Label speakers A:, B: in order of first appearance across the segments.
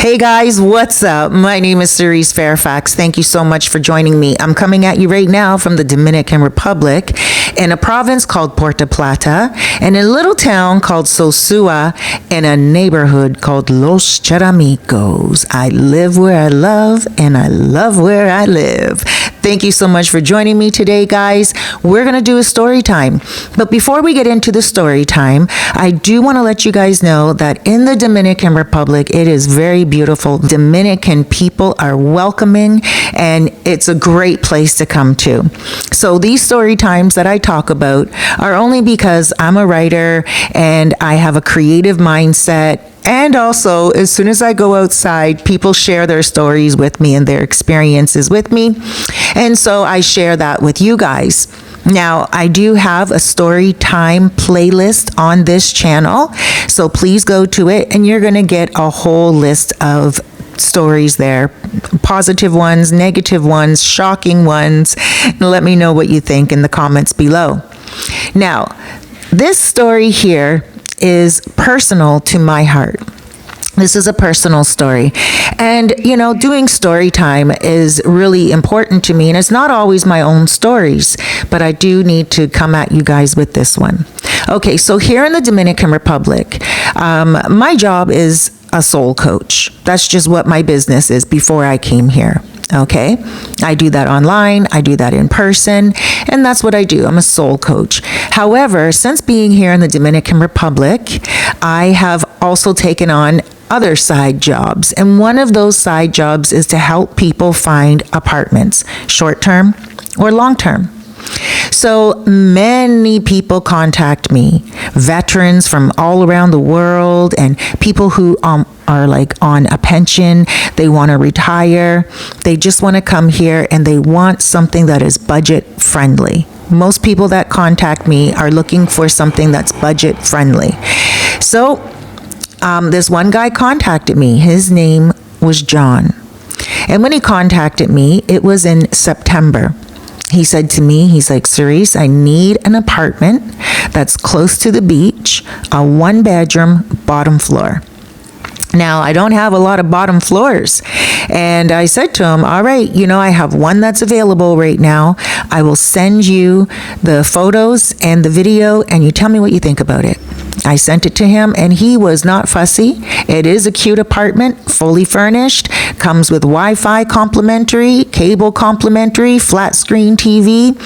A: Hey guys, what's up? My name is Cerise Fairfax. Thank you so much for joining me. I'm coming at you right now from the Dominican Republic in a province called Puerto Plata and a little town called Sosúa in a neighborhood called Los Charamicos. I live where I love and I love where I live. Thank you so much for joining me today, guys. We're going to do a story time. But before we get into the story time, I do want to let you guys know that in the Dominican Republic, it is very beautiful. Dominican people are welcoming and it's a great place to come to. So these story times that I talk about are only because I'm a writer and I have a creative mindset. And also, as soon as I go outside, people share their stories with me and their experiences with me. And so I share that with you guys. Now, I do have a story time playlist on this channel. So please go to it and you're going to get a whole list of stories there. Positive ones, negative ones, shocking ones. And let me know what you think in the comments below. Now, this story here is personal to my heart. This is a personal story. And, doing story time is really important to me. And it's not always my own stories, but I do need to come at you guys with this one. Okay, so here in the Dominican Republic, my job is a soul coach. That's just what my business is before I came here. Okay, I do that online, I do that in person, and that's what I do. I'm a soul coach. However, since being here in the Dominican Republic, I have also taken on other side jobs. And one of those side jobs is to help people find apartments, short-term or long-term. So many people contact me, veterans from all around the world and people who are like on a pension. They want to retire. They just want to come here and they want something that is budget friendly. Most people that contact me are looking for something that's budget friendly. So this one guy contacted me. His name was John. And when he contacted me, it was in September. He said to me, he's like, Cerise, I need an apartment that's close to the beach, a 1-bedroom, bottom floor. Now, I don't have a lot of bottom floors. And I said to him, all right, I have one that's available right now. I will send you the photos and the video and you tell me what you think about it. I sent it to him and he was not fussy. It is a cute apartment, fully furnished, comes with Wi-Fi complimentary, cable complimentary, flat screen TV.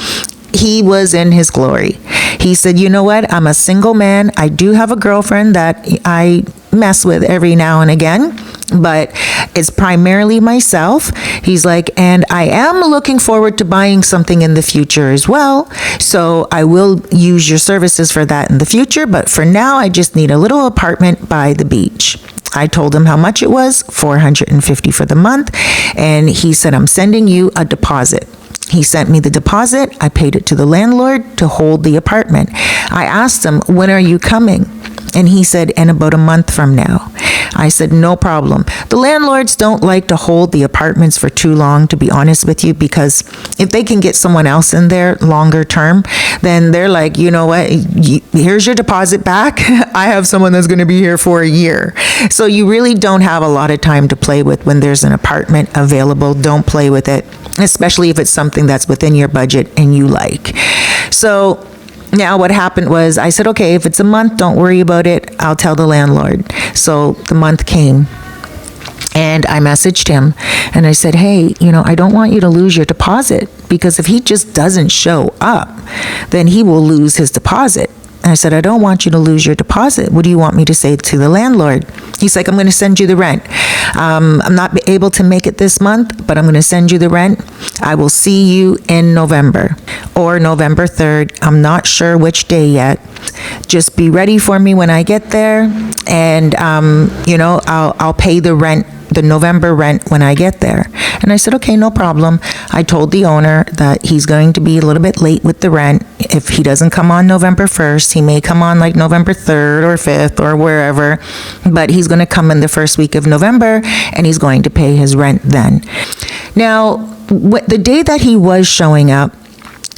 A: He was in his glory. He said, you know what? I'm a single man. I do have a girlfriend that I mess with every now and again, but it's primarily myself. He's like, and I am looking forward to buying something in the future as well. So I will use your services for that in the future. But for now, I just need a little apartment by the beach. I told him how much it was, $450 for the month. And he said, I'm sending you a deposit. He sent me the deposit. I paid it to the landlord to hold the apartment. I asked him, when are you coming? And he said, in about a month from now. I said, no problem. The landlords don't like to hold the apartments for too long, to be honest with you, because if they can get someone else in there longer term, then they're like, you know what, here's your deposit back. I have someone that's going to be here for a year. So you really don't have a lot of time to play with when there's an apartment available. Don't play with it, especially if it's something that's within your budget and you like. So now what happened was I said, okay, if it's a month, don't worry about it. I'll tell the landlord. So the month came and I messaged him and I said, hey, I don't want you to lose your deposit because if he just doesn't show up, then he will lose his deposit. And I said, I don't want you to lose your deposit. What do you want me to say to the landlord? He's like, I'm going to send you the rent. I'm not able to make it this month, but I'm going to send you the rent. I will see you in November or November 3rd. I'm not sure which day yet. Just be ready for me when I get there. And, I'll pay the rent, the November rent when I get there. And I said, okay, no problem. I told the owner that he's going to be a little bit late with the rent. If he doesn't come on November 1st, he may come on like November 3rd or 5th or wherever, but he's going to come in the first week of November and he's going to pay his rent then. Now, the day that he was showing up,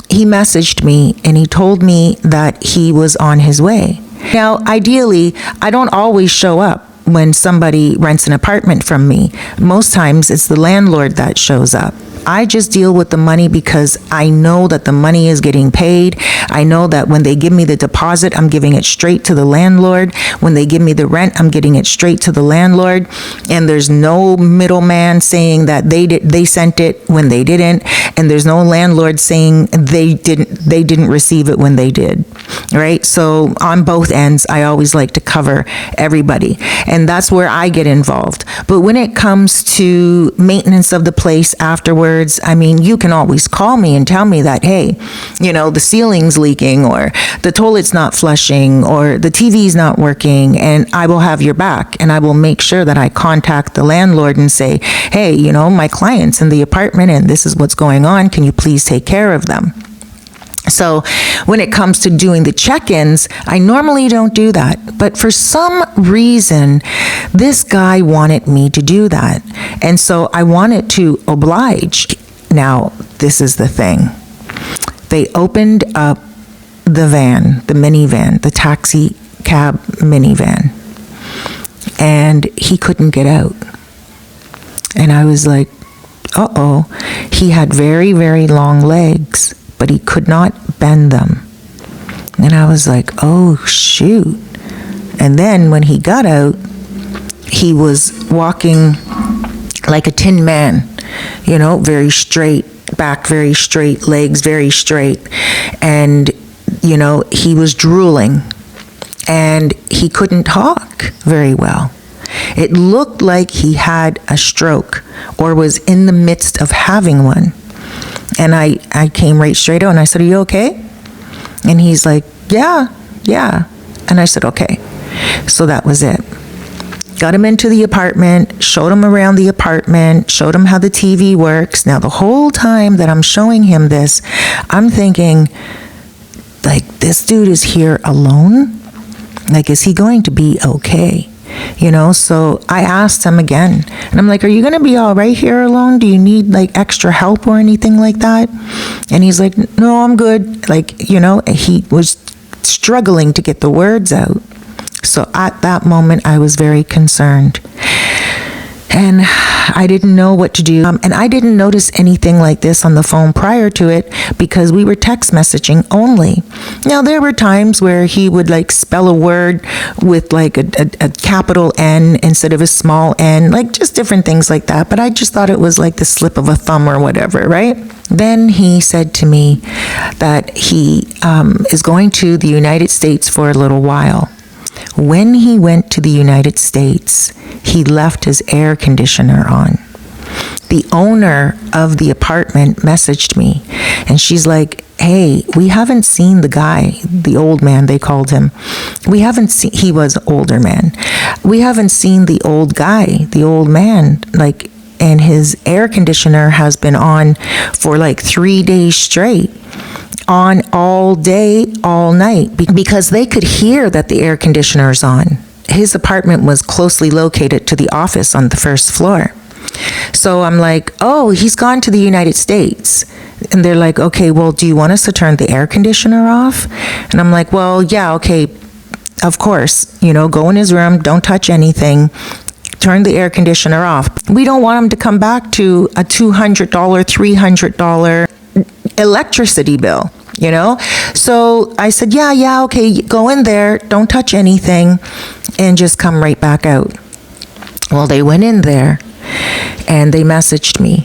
A: he messaged me and he told me that he was on his way. Now, ideally, I don't always show up. when somebody rents an apartment from me, most times it's the landlord that shows up. I just deal with the money because I know that the money is getting paid. I know that when they give me the deposit, I'm giving it straight to the landlord. When they give me the rent, I'm getting it straight to the landlord. And there's no middleman saying that they sent it when they didn't, and there's no landlord saying they didn't receive it when they did. Right? So on both ends, I always like to cover everybody, and that's where I get involved. But when it comes to maintenance of the place afterwards, I mean, you can always call me and tell me that, hey, the ceiling's leaking, or the toilet's not flushing, or the TV's not working, and I will have your back, and I will make sure that I contact the landlord and say, hey, my client's in the apartment and this is what's going on. Can you please take care of them? So when it comes to doing the check-ins, I normally don't do that. But for some reason, this guy wanted me to do that. And so I wanted to oblige. Now, this is the thing. They opened up the van, the minivan, the taxi cab minivan, and he couldn't get out. And I was like, uh-oh. He had very, very long legs, but he could not bend them. And I was like, oh, shoot. And then when he got out, he was walking like a tin man, very straight, back very straight, legs very straight. And, he was drooling, and he couldn't talk very well. It looked like he had a stroke or was in the midst of having one. And I came right straight out and I said, are you okay? And he's like, yeah. And I said, okay. So that was it. Got him into the apartment, showed him around the apartment, showed him how the TV works. Now, the whole time that I'm showing him this, I'm thinking, like, this dude is here alone? Like, is he going to be okay? So I asked him again, and I'm like, are you going to be all right here alone? Do you need like extra help or anything like that? And he's like, no, I'm good. Like, he was struggling to get the words out. So at that moment, I was very concerned. And I didn't know what to do. And I didn't notice anything like this on the phone prior to it because we were text messaging only. Now, there were times where he would like spell a word with like a capital N instead of a small n, like just different things like that. But I just thought it was like the slip of a thumb or whatever, right? Then he said to me that he is going to the United States for a little while. When he went to the United States, he left his air conditioner on. The owner of the apartment messaged me, and she's like, hey, we haven't seen the guy, the old man, they called him. He was an older man. We haven't seen the old guy, the old man, like, and his air conditioner has been on for like 3 days straight. On all day, all night, because they could hear that the air conditioner is on. His apartment was closely located to the office on the first floor. So I'm like, oh, he's gone to the United States. And they're like, okay, well, do you want us to turn the air conditioner off? And I'm like, well, yeah, okay, of course. Go in his room, don't touch anything. Turn the air conditioner off. We don't want him to come back to a $200, $300 electricity bill, So I said, yeah, okay, go in there, don't touch anything, and just come right back out. Well, they went in there, and they messaged me,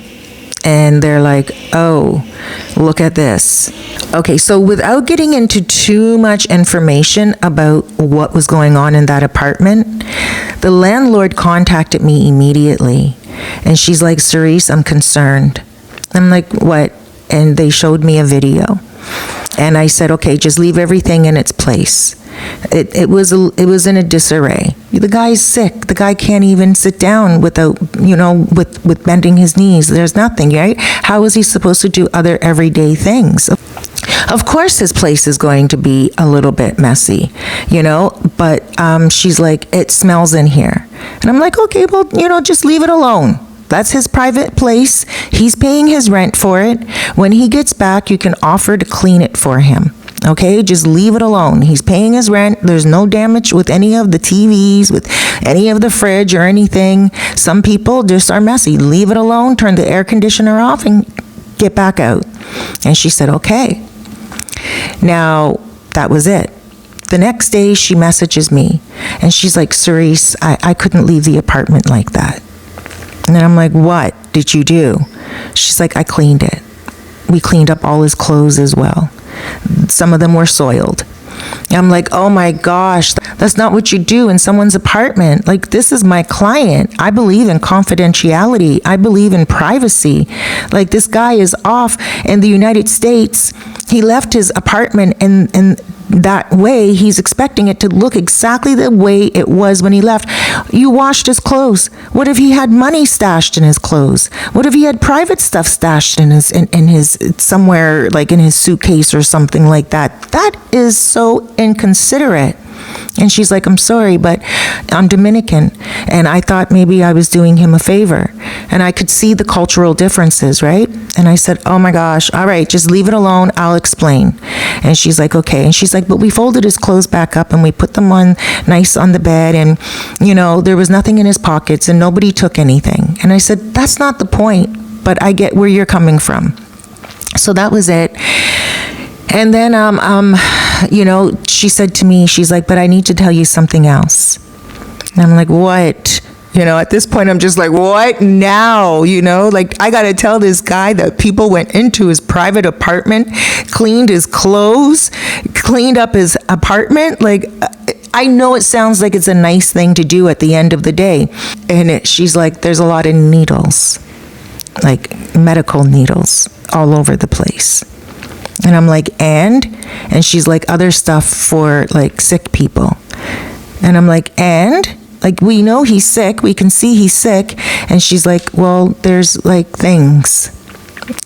A: and they're like, oh, look at this. Okay, so without getting into too much information about what was going on in that apartment, the landlord contacted me immediately, and she's like, Cerise, I'm concerned. I'm like, what? And they showed me a video. And I said, okay, just leave everything in its place. It was in a disarray. The guy's sick. The guy can't even sit down without, with bending his knees. There's nothing, right? How is he supposed to do other everyday things? Of course his place is going to be a little bit messy, but she's like, it smells in here. And I'm like, okay, well, just leave it alone. That's his private place. He's paying his rent for it. When he gets back, you can offer to clean it for him. Okay, just leave it alone. He's paying his rent. There's no damage with any of the TVs, with any of the fridge or anything. Some people just are messy. Leave it alone, turn the air conditioner off, and get back out. And she said, okay. Now, that was it. The next day, she messages me, and she's like, Cerise, I couldn't leave the apartment like that. And then I'm like, what did you do? She's like, I cleaned it. We cleaned up all his clothes as well. Some of them were soiled. I'm like, oh my gosh, that's not what you do in someone's apartment. Like, this is my client. I believe in confidentiality. I believe in privacy. Like, this guy is off in the United States. He left his apartment and that way he's expecting it to look exactly the way it was when he left. You washed his clothes. What if he had money stashed in his clothes? What if he had private stuff stashed in his somewhere, like in his suitcase or something like that? That is so inconsiderate. And she's like, I'm sorry, but I'm Dominican, and I thought maybe I was doing him a favor. And I could see the cultural differences, right? And I said, oh my gosh, all right, just leave it alone. I'll explain. And she's like, okay. And she's like, but we folded his clothes back up and we put them on nice on the bed, and, you know, there was nothing in his pockets and nobody took anything. And I said, that's not the point, but I get where you're coming from. So that was it. And then, you know, she said to me, she's like, but I need to tell you something else. And I'm like, what? You know, at this point, I'm just like, what now? You know, like, I got to tell this guy that people went into his private apartment, cleaned his clothes, cleaned up his apartment. Like, I know it sounds like it's a nice thing to do at the end of the day. And she's like, there's a lot of needles, like medical needles all over the place. And I'm like, and she's like, other stuff for like sick people. And I'm like, and? Like, we know he's sick. We can see he's sick. And she's like, well, there's like things.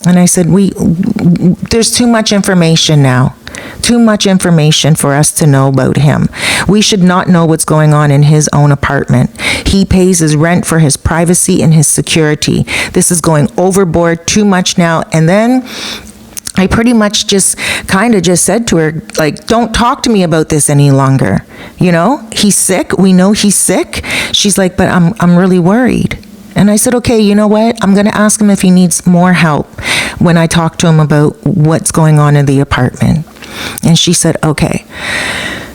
A: And I said, there's too much information now. Too much information for us to know about him. We should not know what's going on in his own apartment. He pays his rent for his privacy and his security. This is going overboard, too much now. And then I pretty much just kind of just said to her, like, don't talk to me about this any longer. You know, he's sick. We know he's sick. She's like, but I'm really worried. And I said, okay, you know what? I'm going to ask him if he needs more help when I talk to him about what's going on in the apartment. And she said, okay.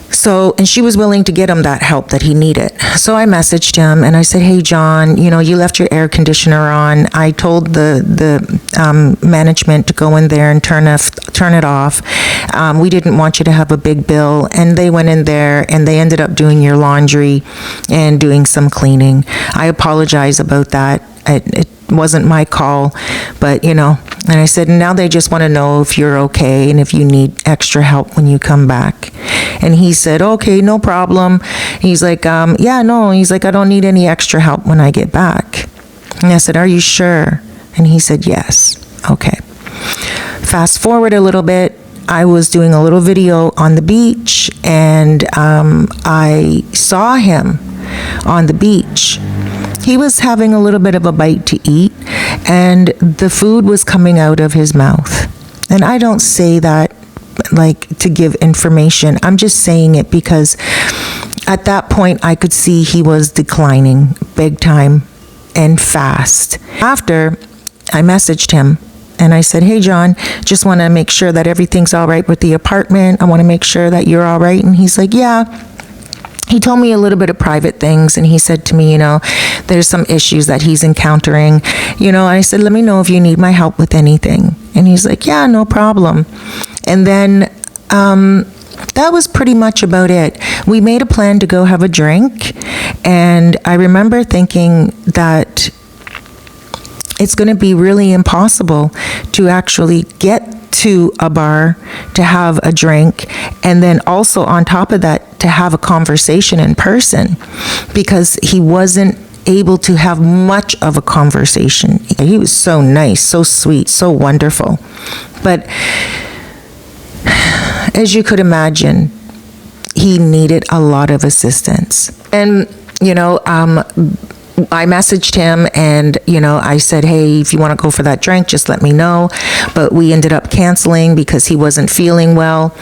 A: So, and she was willing to get him that help that he needed. So I messaged him and I said, hey, John, you know, you left your air conditioner on. I told the management to go in there and turn it off. We didn't want you to have a big bill. And they went in there and they ended up doing your laundry and doing some cleaning. I apologize about that. It wasn't my call, but, you know, and I said, now they just want to know if you're okay and if you need extra help when you come back. And he said, okay, no problem. He's like, yeah, no. He's like, I don't need any extra help when I get back. And I said, are you sure? And he said, yes. Okay. Fast forward a little bit. I was doing a little video on the beach, and I saw him on the beach. He was having a little bit of a bite to eat, and the food was coming out of his mouth. And I don't say that like to give information. I'm just saying it because at that point I could see he was declining big time and fast. After, I messaged him and I said, hey, John, just want to make sure that everything's all right with the apartment. I want to make sure that you're all right. And he's like, yeah. He told me a little bit of private things, and he said to me, you know, there's some issues that he's encountering, you know. I said, let me know if you need my help with anything. And he's like, yeah, no problem. And then that was pretty much about it. We made a plan to go have a drink, and I remember thinking that it's going to be really impossible to actually get to a bar to have a drink, and then also on top of that to have a conversation in person, because he wasn't able to have much of a conversation. He was so nice, so sweet, so wonderful, but as you could imagine, he needed a lot of assistance. And you know, I messaged him and, I said, hey, if you want to go for that drink, just let me know. But we ended up canceling because he wasn't feeling well.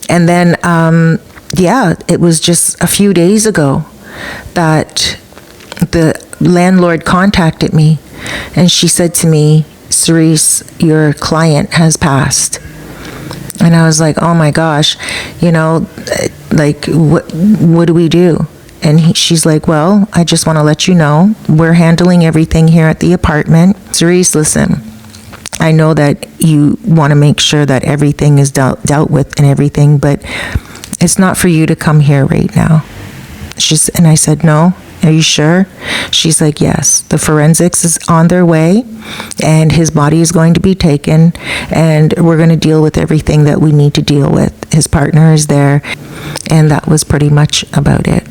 A: And then, it was just a few days ago that the landlord contacted me, and she said to me, Cerise, your client has passed. And I was like, oh my gosh, what do we do? And she's like, well, I just want to let you know, we're handling everything here at the apartment. Cerise, listen, I know that you want to make sure that everything is dealt with and everything, but it's not for you to come here right now. And I said, no, are you sure? She's like, yes, the forensics is on their way and his body is going to be taken and we're going to deal with everything that we need to deal with. His partner is there. And that was pretty much about it.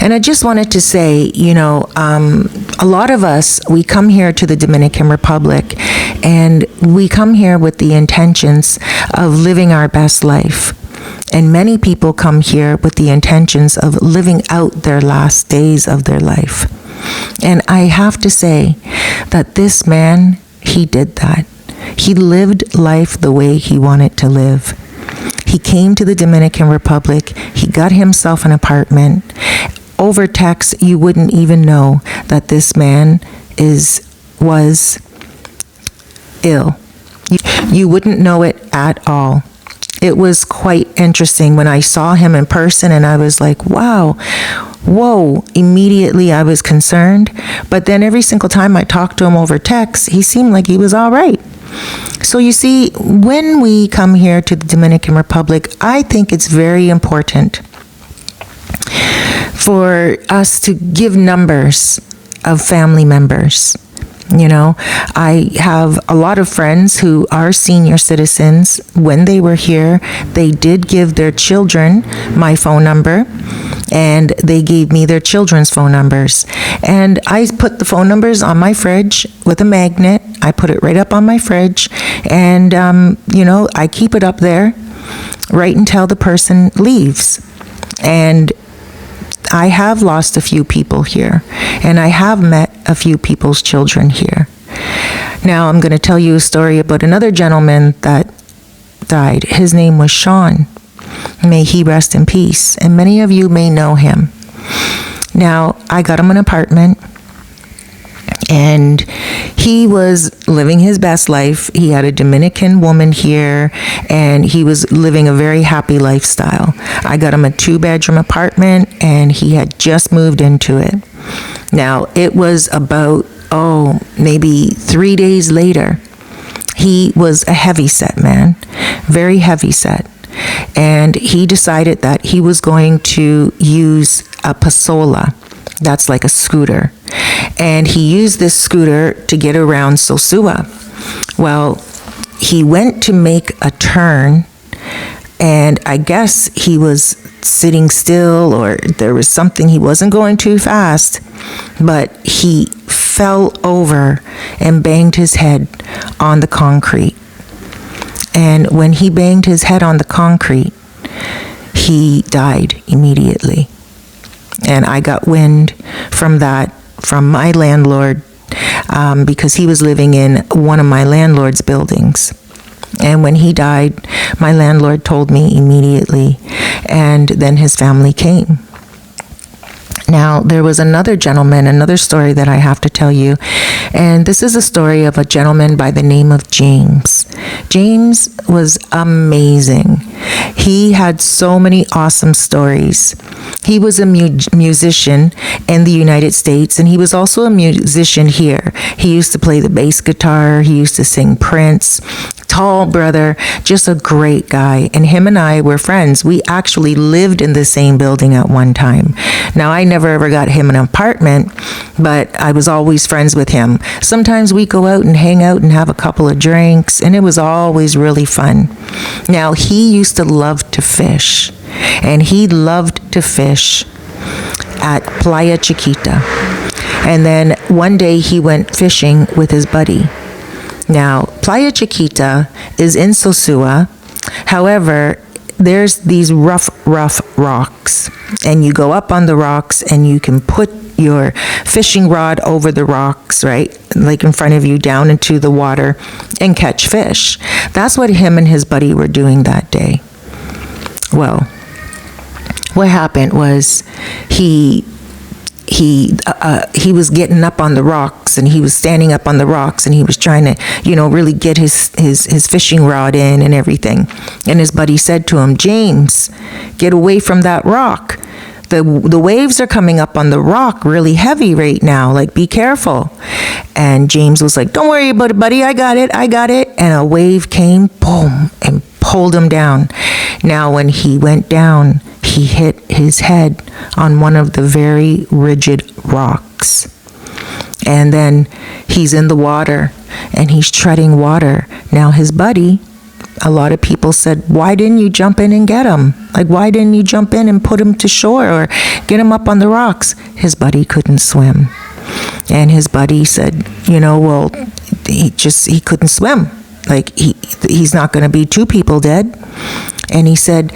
A: And I just wanted to say, a lot of us, we come here to the Dominican Republic and we come here with the intentions of living our best life. And many people come here with the intentions of living out their last days of their life. And I have to say that this man, he did that. He lived life the way he wanted to live. He came to the Dominican Republic. He got himself an apartment. Over text, you wouldn't even know that this man was ill. You wouldn't know it at all. It was quite interesting when I saw him in person, and I was like, wow, whoa. Immediately I was concerned. But then every single time I talked to him over text, he seemed like he was all right. So you see, when we come here to the Dominican Republic, I think it's very important for us to give numbers of family members. I have a lot of friends who are senior citizens. When they were here, they did give their children my phone number, and they gave me their children's phone numbers. And I put the phone numbers on my fridge with a magnet. I put it right up on my fridge, and, I keep it up there right until the person leaves. And I have lost a few people here, and I have met a few people's children here. Now, I'm going to tell you a story about another gentleman that died. His name was Sean. May he rest in peace. And many of you may know him. Now, I got him an apartment, and he was living his best life. He had a Dominican woman here, and he was living a very happy lifestyle. I got him a 2-bedroom apartment, and he had just moved into it. Now, it was about, maybe 3 days later. He was a heavy-set man, very heavy-set. And he decided that he was going to use a pasola. That's like a scooter. And he used this scooter to get around Sosua. Well, he went to make a turn, and I guess he was sitting still, or there was something, he wasn't going too fast, but he fell over and banged his head on the concrete. And when he banged his head on the concrete, he died immediately. And I got wind from that from my landlord, because he was living in one of my landlord's buildings. And when he died, my landlord told me immediately, and then his family came. Now, there was another gentleman, another story that I have to tell you, and this is a story of a gentleman by the name of James. James was amazing. He had so many awesome stories. He was a musician in the United States, and he was also a musician here. He used to play the bass guitar. He used to sing Prince. Tall brother, just a great guy. And him and I were friends. We actually lived in the same building at one time. Now, I never ever got him an apartment, but I was always friends with him. Sometimes we go out and hang out and have a couple of drinks, and it was always really fun. Now, he used to love to fish, and he loved to fish at Playa Chiquita. And then one day he went fishing with his buddy. Now, Playa Chiquita is in Sosúa. However, there's these rough rocks, and you go up on the rocks, and you your fishing rod over the rocks, right? Like in front of you, down into the water, and catch fish. That's what him and his buddy were doing that day. Well, what happened was he was getting up on the rocks, and he was standing up on the rocks, and he was trying to, really get his fishing rod in and everything. And his buddy said to him, "James, get away from that rock. The waves are coming up on the rock really heavy right now. Like, be careful." And James was like, "Don't worry about it, buddy. I got it. And a wave came, boom, and pulled him down. Now, when he went down, he hit his head on one of the very rigid rocks. And then he's in the water, and he's treading water. Now, his buddy, a lot of people said, "Why didn't you jump in and get him? Like, why didn't you jump in and put him to shore or get him up on the rocks?" His buddy couldn't swim. And his buddy said, well, he couldn't swim. Like, he's not going to be two people dead. And he said,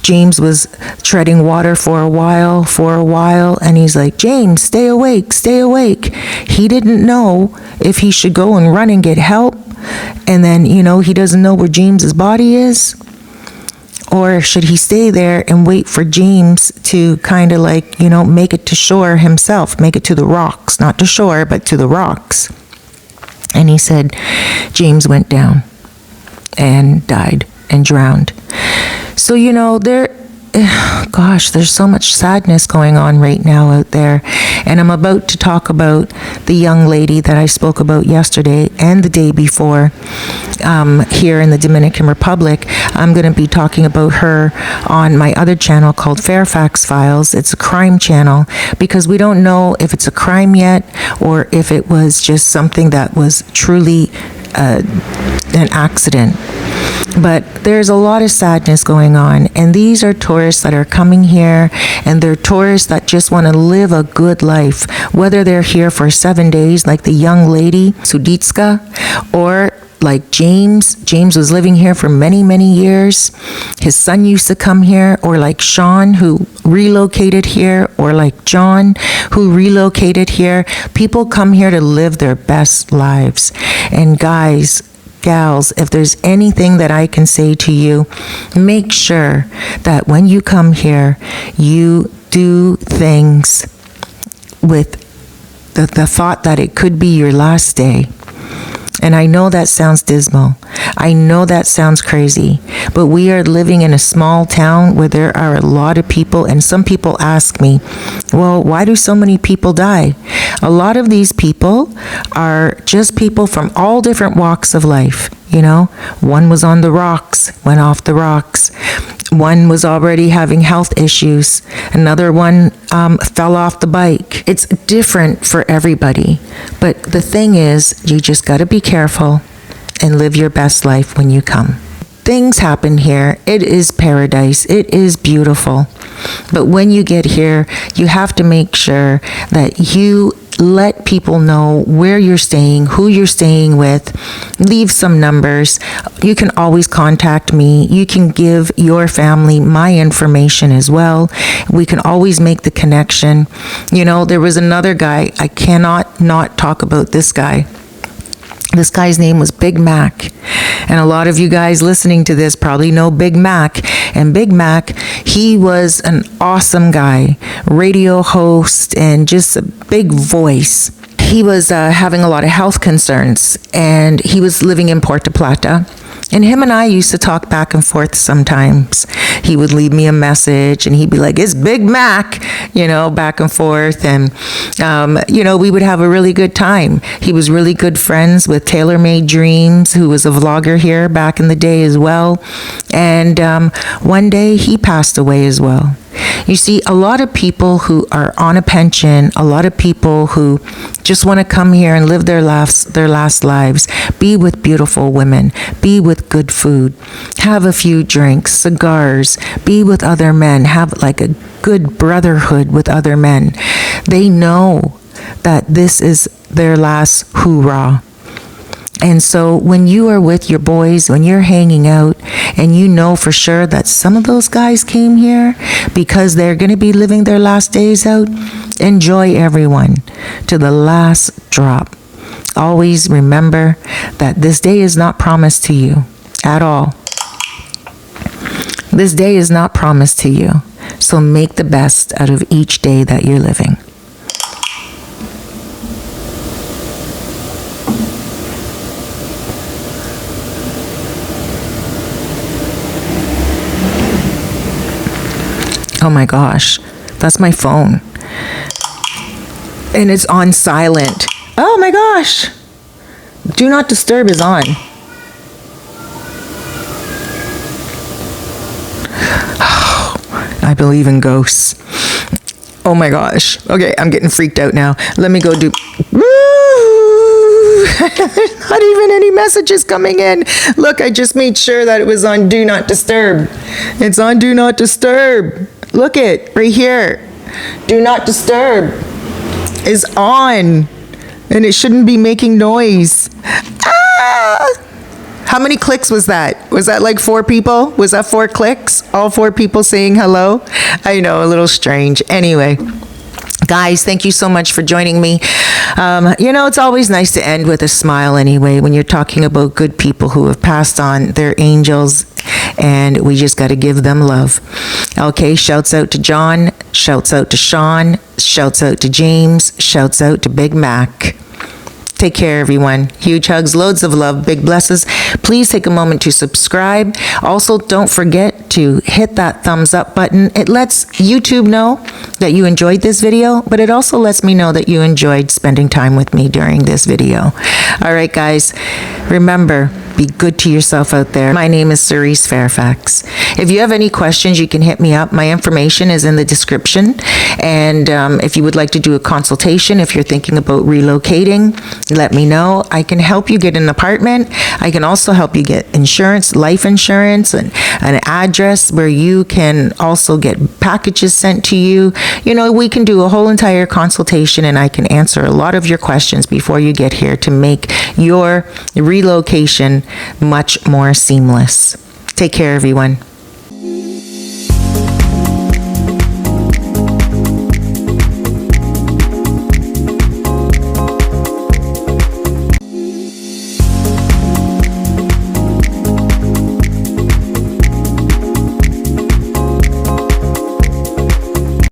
A: James was treading water for a while, and he's like, "James, stay awake. He didn't know if he should go and run and get help. And then, he doesn't know where James's body is. Or should he stay there and wait for James to kind of like, make it to shore himself, make it to the rocks, not to shore, but to the rocks." And he said, James went down and died and drowned. So, there's so much sadness going on right now out there. And I'm about to talk about the young lady that I spoke about yesterday and the day before here in the Dominican Republic. I'm going to be talking about her on my other channel called Fairfax Files. It's a crime channel, because we don't know if it's a crime yet or if it was just something that was truly an accident. But there's a lot of sadness going on, and these are tourists that are coming here, and they're tourists that just want to live a good life, whether they're here for 7 days like the young lady Suditska, or like James was living here for many, many years. His son used to come here, or like Sean, who relocated here, or like John, who relocated here. People come here to live their best lives. And guys, gals, if there's anything that I can say to you, make sure that when you come here, you do things with the thought that it could be your last day. And I know that sounds dismal. I know that sounds crazy. But we are living in a small town where there are a lot of people, and some people ask me, well, why do so many people die? A lot of these people are just people from all different walks of life. One was on the rocks, went off the rocks. One was already having health issues. Another one fell off the bike. It's different for everybody. But the thing is, you just got to be careful and live your best life when you come. Things happen here. It is paradise. It is beautiful. But when you get here, you have to make sure that you let people know where you're staying, who you're staying with. Leave some numbers. You can always contact me. You can give your family my information as well. We can always make the connection. There was another guy. I cannot not talk about this guy. This guy's name was Big Mac. And a lot of you guys listening to this probably know Big Mac. And Big Mac, he was an awesome guy, radio host, and just a big voice. He was having a lot of health concerns, and he was living in Puerto Plata. And him and I used to talk back and forth sometimes. He would leave me a message, and he'd be like, "It's Big Mac," back and forth. And, we would have a really good time. He was really good friends with Taylor Made Dreams, who was a vlogger here back in the day as well. And one day he passed away as well. You see, a lot of people who are on a pension, a lot of people who just want to come here and live their last lives, be with beautiful women, be with good food, have a few drinks, cigars, be with other men, have like a good brotherhood with other men. They know that this is their last hoorah. And so when you are with your boys, when you're hanging out and you know for sure that some of those guys came here because they're going to be living their last days out, enjoy everyone to the last drop. Always remember that this day is not promised to you at all. This day is not promised to you. So make the best out of each day that you're living. Oh my gosh, that's my phone. And it's on silent. Oh my gosh. Do not disturb is on. I believe in ghosts. Oh my gosh. Okay, I'm getting freaked out now. Let me go do... Not even any messages coming in. Look, I just made sure that it was on Do Not Disturb. It's on Do Not Disturb. Look it, right here. Do Not Disturb is on. And it shouldn't be making noise. Ah! How many clicks was that? Was that like 4 people? Was that 4 clicks? All 4 people saying hello? I know, a little strange. Anyway, guys, thank you so much for joining me. You know, it's always nice to end with a smile anyway when you're talking about good people who have passed on. They're angels, and we just got to give them love. Okay, shouts out to John, shouts out to Sean, shouts out to James, shouts out to Big Mac. Take care, everyone. Huge hugs, loads of love, big blesses. Please take a moment to subscribe. Also, don't forget to hit that thumbs up button. It lets YouTube know that you enjoyed this video, but it also lets me know that you enjoyed spending time with me during this video. All right, guys, remember, be good to yourself out there. My name is Cerise Fairfax. If you have any questions, you can hit me up. My information is in the description. And if you would like to do a consultation, if you're thinking about relocating, let me know. I can help you get an apartment. I can also help you get insurance, life insurance, and an address where you can also get packages sent to you. You know, we can do a whole entire consultation, and I can answer a lot of your questions before you get here to make your relocation much more seamless. Take care, everyone.